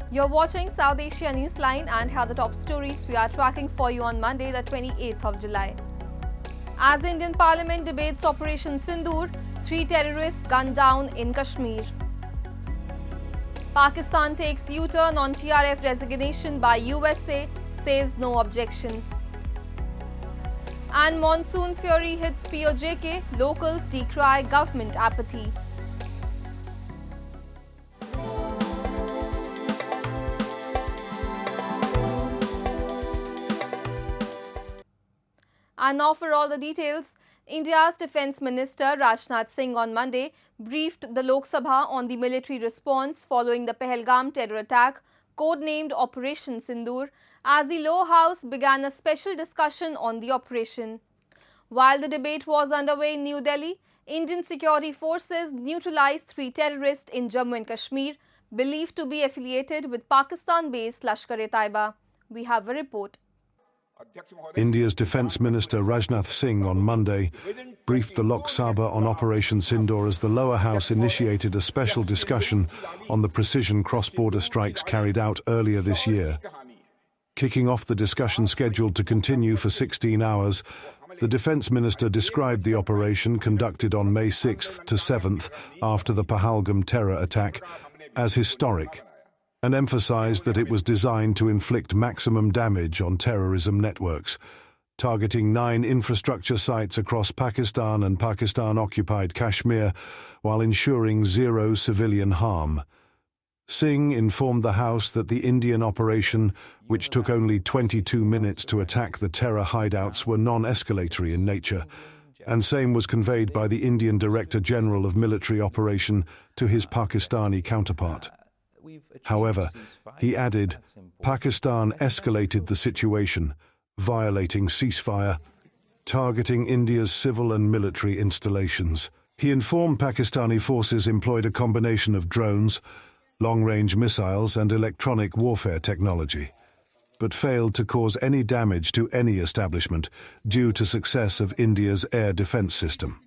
You're watching South Asia Newsline and here are the top stories we are tracking for you on Monday, the 28th of July. As Indian Parliament debates Operation Sindoor, 3 terrorists gunned down in Kashmir. Pakistan takes U-turn on TRF resignation by USA, says no objection. And monsoon fury hits PoJK, locals decry government apathy. And now for all the details, India's Defence Minister Rajnath Singh on Monday briefed the Lok Sabha on the military response following the Pahalgam terror attack, codenamed Operation Sindoor, as the Lower House began a special discussion on the operation. While the debate was underway in New Delhi, Indian security forces neutralized 3 terrorists in Jammu and Kashmir, believed to be affiliated with Pakistan-based Lashkar-e-Taiba. We have a report. India's Defence Minister Rajnath Singh on Monday briefed the Lok Sabha on Operation Sindoor as the lower house initiated a special discussion on the precision cross-border strikes carried out earlier this year. Kicking off the discussion scheduled to continue for 16 hours, the Defence Minister described the operation conducted on May 6th to 7th after the Pahalgam terror attack as historic, and emphasized that it was designed to inflict maximum damage on terrorism networks, targeting 9 infrastructure sites across Pakistan and Pakistan-occupied Kashmir while ensuring zero civilian harm. Singh informed the House that the Indian operation, which took only 22 minutes to attack the terror hideouts, were non-escalatory in nature, and same was conveyed by the Indian Director General of Military Operation to his Pakistani counterpart. However, he added, Pakistan escalated the situation, violating ceasefire, targeting India's civil and military installations. He informed Pakistani forces employed a combination of drones, long-range missiles and electronic warfare technology, but failed to cause any damage to any establishment due to success of India's air defence system.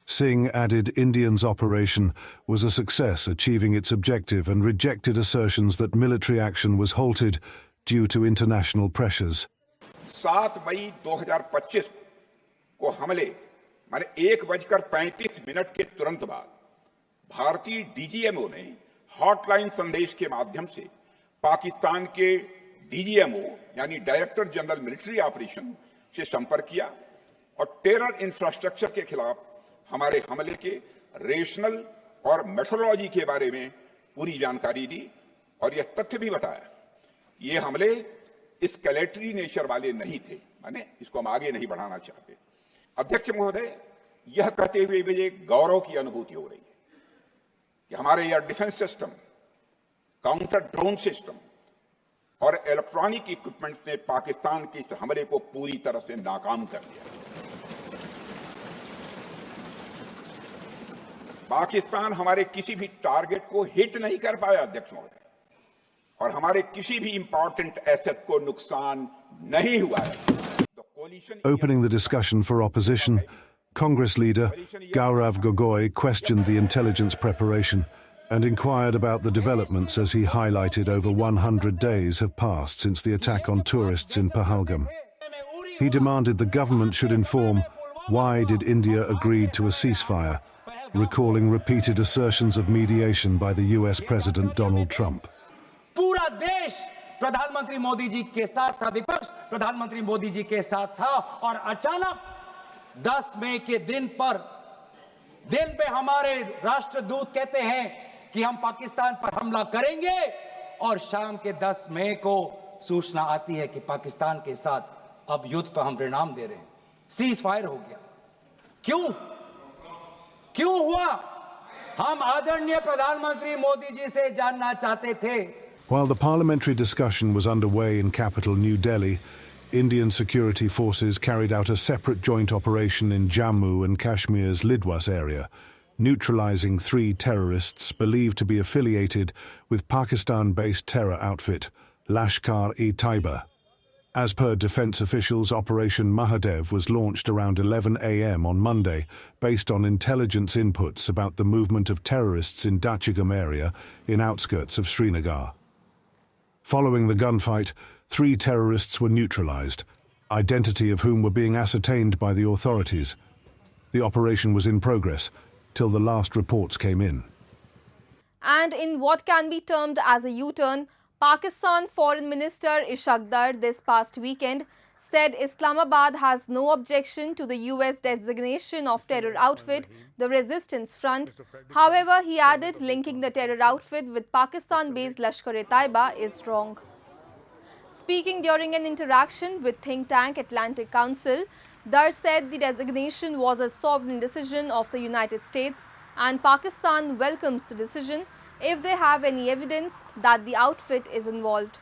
Singh added India's operation was a success, achieving its objective, and rejected assertions that military action was halted due to international pressures. 7 मई 2025 को हमले माने 1:35 के तुरंत बाद भारतीय DGMO ने hotline संदेश के माध्यम से पाकिस्तान के डीजीएमओ यानी डायरेक्टर जनरल मिलिट्री ऑपरेशन से संपर्क किया और टेरर इंफ्रास्ट्रक्चर के खिलाफ हमारे हमले के रेशनल और मेथोडोलॉजी के बारे में पूरी जानकारी दी और यह तथ्य भी बताया ये हमले एस्केलेटरी नेचर वाले नहीं थे, माने इसको हम आगे नहीं बढ़ाना चाहते। अध्यक्ष महोदय, यह कहते हुए मुझे गौरव की अनुभूति हो रही है कि हमारे air defence system, counter drone system और इलेक्ट्रॉनिक इक्विपमेंट्स ने पाकिस्तान के इस हमले को पूरी तरह से नाकाम कर दिया। पाकिस्तान हमारे किसी भी टारगेट को हिट नहीं कर पाया अध्यक्ष महोदय, और हमारे किसी भी इंपॉर्टेंट एसेट को नुकसान नहीं हुआ है। Opening the discussion for opposition, Congress leader Gaurav Gogoi questioned the intelligence preparation and inquired about the developments as he highlighted over 100 days have passed since the attack on tourists in Pahalgam. He demanded the government should inform why did India agree to a ceasefire, recalling repeated assertions of mediation by the US President Donald Trump. पूरा देश प्रधानमंत्री मोदी जी के साथ था, विपक्ष प्रधानमंत्री मोदी जी के साथ था, और अचानक 10 मई के दिन पे हमारे राष्ट्रदूत कहते हैं कि हम पाकिस्तान पर हमला करेंगे, और शाम के 10 मई को सूचना आती है कि पाकिस्तान के साथ अब युद्ध पर हम परिणाम दे रहे हैं, सीज फायर हो गया। क्यों हुआ? हम आदरणीय प्रधानमंत्री मोदी जी से जानना चाहते थे। While the parliamentary discussion was underway in capital New Delhi, Indian security forces carried out a separate joint operation in Jammu and Kashmir's Lidwas area, neutralizing 3 terrorists believed to be affiliated with Pakistan-based terror outfit Lashkar-e-Taiba. As per defense officials, Operation Madhesh was launched around 11 a.m. on Monday, based on intelligence inputs about the movement of terrorists in Pahalgam area in outskirts of Srinagar. Following the gunfight, 3 terrorists were neutralized, identity of whom were being ascertained by the authorities. The operation was in progress till the last reports came in. And in what can be termed as a U-turn, Pakistan Foreign Minister Ishaq Dar this past weekend said Islamabad has no objection to the US designation of terror outfit, the Resistance Front. However, he added linking the terror outfit with Pakistan-based Lashkar-e-Taiba is wrong. Speaking during an interaction with think tank Atlantic Council, Dar said the designation was a sovereign decision of the United States and Pakistan welcomes the decision if they have any evidence that the outfit is involved.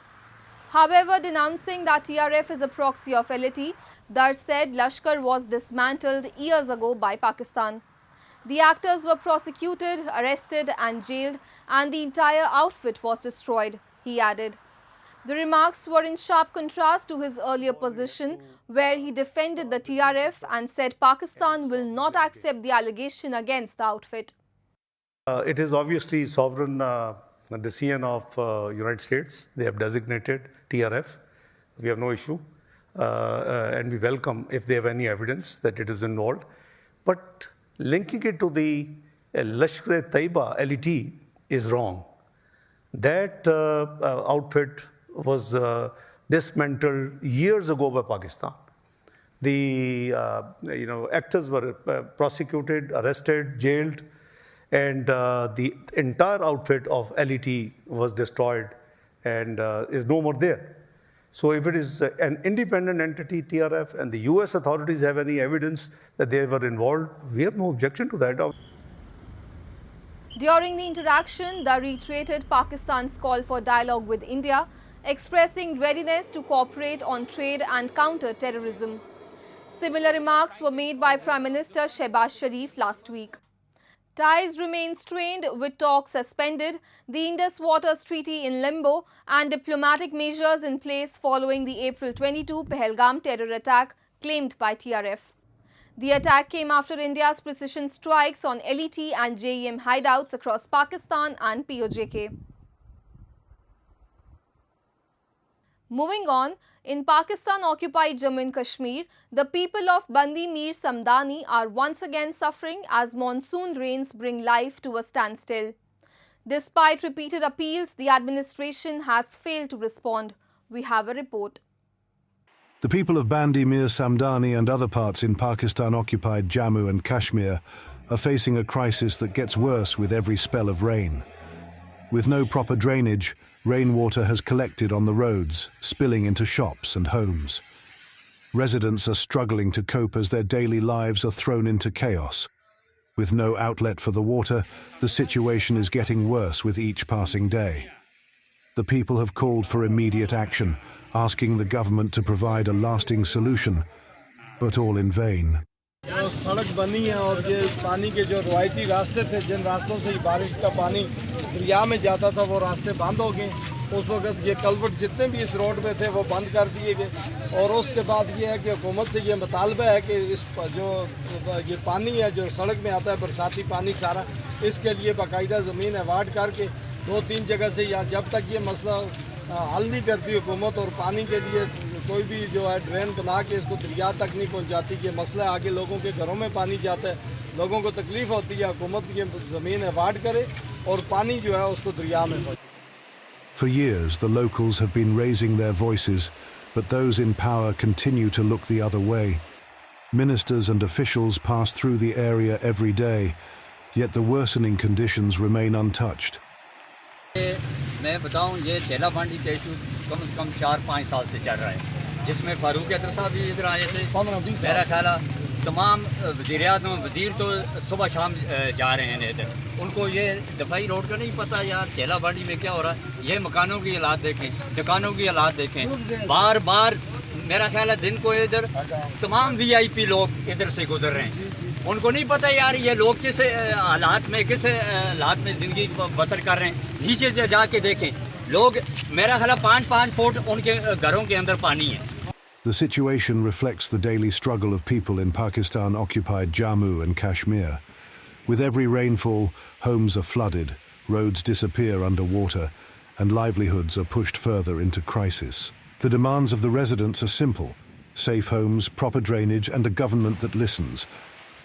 However, denouncing that TRF is a proxy of LAT, Dar said Lashkar was dismantled years ago by Pakistan. The actors were prosecuted, arrested and jailed and the entire outfit was destroyed, he added. The remarks were in sharp contrast to his earlier position where he defended the TRF and said Pakistan will not accept the allegation against the outfit. It is obviously sovereign decision of United States. They have designated TRF. We have no issue and we welcome if they have any evidence that it is involved. But linking it to the Lashkar-e-Taiba LET is wrong. That outfit was dismantled years ago by Pakistan. The actors were prosecuted, arrested, jailed, and the entire outfit of LET was destroyed and is no more there. So if it is an independent entity, TRF, and the US authorities have any evidence that they were involved, we have no objection to that. During the interaction, Dar reiterated Pakistan's call for dialogue with India, expressing readiness to cooperate on trade and counter terrorism. Similar remarks were made by Prime Minister Shehbaz Sharif last week. Ties remain strained with talks suspended, the Indus Waters Treaty in limbo and diplomatic measures in place following the April 22 Pahalgam terror attack claimed by TRF. The attack came after India's precision strikes on LET and JEM hideouts across Pakistan and PoJK. Moving on, in Pakistan-occupied Jammu and Kashmir, the people of Bandi Mir Samdani are once again suffering as monsoon rains bring life to a standstill. Despite repeated appeals, the administration has failed to respond. We have a report. The people of Bandi Mir Samdani and other parts in Pakistan-occupied Jammu and Kashmir are facing a crisis that gets worse with every spell of rain. With no proper drainage, rainwater has collected on the roads, spilling into shops and homes. Residents are struggling to cope as their daily lives are thrown into chaos. With no outlet for the water, the situation is getting worse with each passing day. The people have called for immediate action, asking the government to provide a lasting solution, but all in vain. जो सड़क बनी है और ये पानी के जो रवायती रास्ते थे जिन रास्तों से बारिश का पानी दरिया में जाता था वो रास्ते बंद हो गए। उस वक्त ये कल्वर्ट जितने भी इस रोड पे थे वो बंद कर दिए गए और उसके बाद ये है कि हुकूमत से ये मुतालबा है कि इस जो ये पानी है जो सड़क में आता है बरसाती पानी सारा इसके लिए बाकायदा ज़मीन अवार्ड करके 2-3 जगह से या जब तक ये मसला हल नहीं करती हुकूमत और पानी के लिए कोई भी जो है ड्रेन बना के इसको दरिया तक नहीं पहुंचाती कि मसला आगे लोगों के घरों में पानी जाता है, लोगों को तकलीफ होती है, हुकूमत ये ज़मीन अवार्ड करे और पानी जो है उसको दरिया में पहुंचाए। For years, the locals have been raising their voices, but those in power continue to look the other way. Ministers and officials pass through the area every day, yet the worsening conditions remain untouched. मैं बताऊं ये चेला बांडी का issue कम से कम 4-5 साल से चल रहा है जिसमें फारूक हैदर साहब भी इधर आए थे। मेरा ख्याल तमाम वज़ीर-ए-आज़म वज़ीर तो सुबह शाम जा रहे हैं इधर, उनको ये दफाई रोड का नहीं पता यार चेला बांडी में क्या हो रहा है। ये मकानों की हालात देखें, दुकानों की हालात देखें, बार बार मेरा ख्याल है दिन को इधर तमाम VIP लोग इधर से गुजर रहे हैं, उनको नहीं पता यार ये लोग किस हालात में ज़िंदगी बसर कर रहे हैं। नीचे से जाके देखें लोग मेरा ख्याल 5-5 फुट उनके घरों के अंदर पानी है। The situation reflects the daily struggle of people in Pakistan-occupied Jammu and Kashmir. With every rainfall, homes are flooded, roads disappear underwater, and livelihoods are pushed further into crisis. The demands of the residents are simple: safe homes, proper drainage, and a government that listens.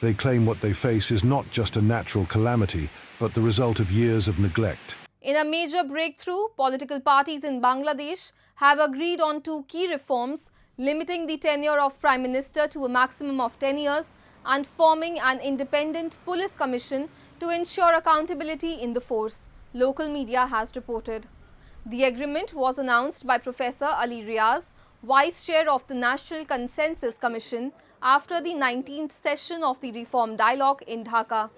They claim what they face is not just a natural calamity, but the result of years of neglect. In a major breakthrough, political parties in Bangladesh have agreed on 2 key reforms, limiting the tenure of Prime Minister to a maximum of 10 years and forming an independent police commission to ensure accountability in the force, local media has reported. The agreement was announced by Professor Ali Riaz, Vice Chair of the National Consensus Commission, after the 19th session of the Reform Dialogue in Dhaka.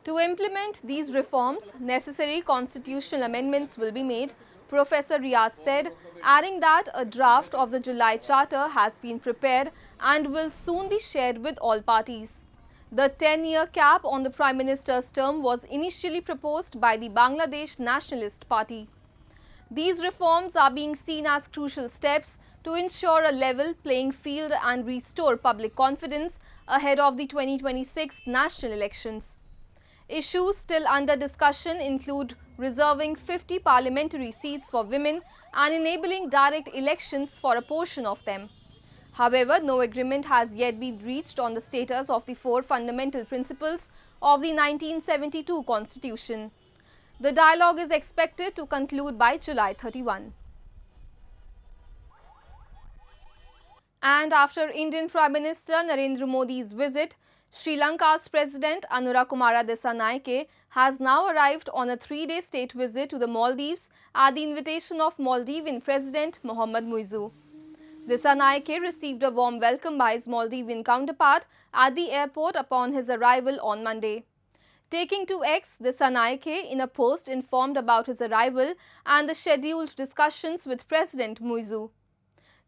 To implement these reforms, necessary constitutional amendments will be made, Professor Riaz said, adding that a draft of the July Charter has been prepared and will soon be shared with all parties. The 10-year cap on the Prime Minister's term was initially proposed by the Bangladesh Nationalist Party. These reforms are being seen as crucial steps to ensure a level playing field and restore public confidence ahead of the 2026 national elections. Issues still under discussion include reserving 50 parliamentary seats for women and enabling direct elections for a portion of them. However, no agreement has yet been reached on the status of the 4 fundamental principles of the 1972 Constitution. The dialogue is expected to conclude by July 31. And after Indian Prime Minister Narendra Modi's visit, Sri Lanka's President Anura Dissanayake has now arrived on a 3-day state visit to the Maldives at the invitation of Maldivian President Mohamed Muizzu. Dissanayake received a warm welcome by his Maldivian counterpart at the airport upon his arrival on Monday. Taking to X, Dissanayake in a post informed about his arrival and the scheduled discussions with President Muizzu.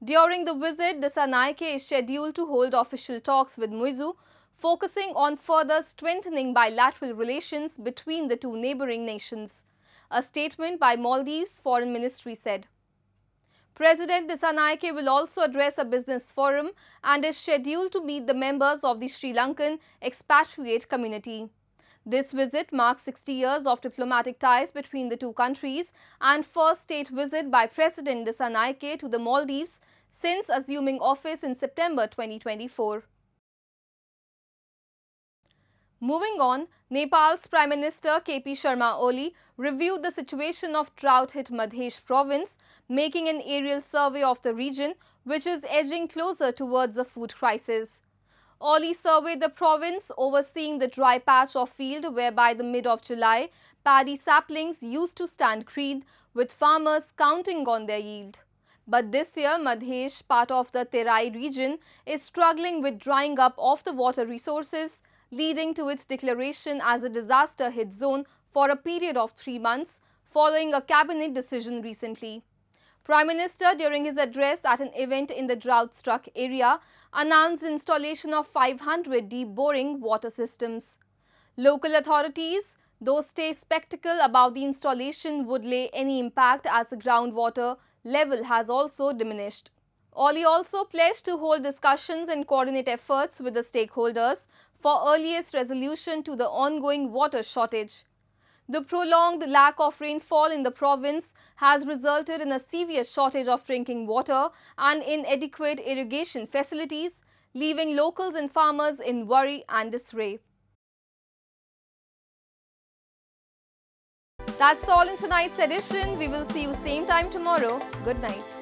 During the visit, Dissanayake is scheduled to hold official talks with Muizzu, focusing on further strengthening bilateral relations between the 2 neighbouring nations. A statement by Maldives Foreign Ministry said. President Dissanayake will also address a business forum and is scheduled to meet the members of the Sri Lankan expatriate community. This visit marks 60 years of diplomatic ties between the 2 countries and first state visit by President Dissanayake to the Maldives since assuming office in September 2024. Moving on, Nepal's Prime Minister KP Sharma Oli reviewed the situation of drought-hit Madhesh province, making an aerial survey of the region, which is edging closer towards a food crisis. Oli surveyed the province, overseeing the dry patch of field where by the mid of July, paddy saplings used to stand green, with farmers counting on their yield. But this year, Madhesh, part of the Terai region, is struggling with drying up of the water resources, leading to its declaration as a disaster-hit zone for a period of 3 months, following a cabinet decision recently. Prime Minister, during his address at an event in the drought-struck area, announced installation of 500 deep boring water systems. Local authorities, though stay skeptical about the installation would lay any impact as the groundwater level has also diminished. Oli also pledged to hold discussions and coordinate efforts with the stakeholders for earliest resolution to the ongoing water shortage. The prolonged lack of rainfall in the province has resulted in a severe shortage of drinking water and inadequate irrigation facilities, leaving locals and farmers in worry and disarray. That's all in tonight's edition. We will see you same time tomorrow. Good night.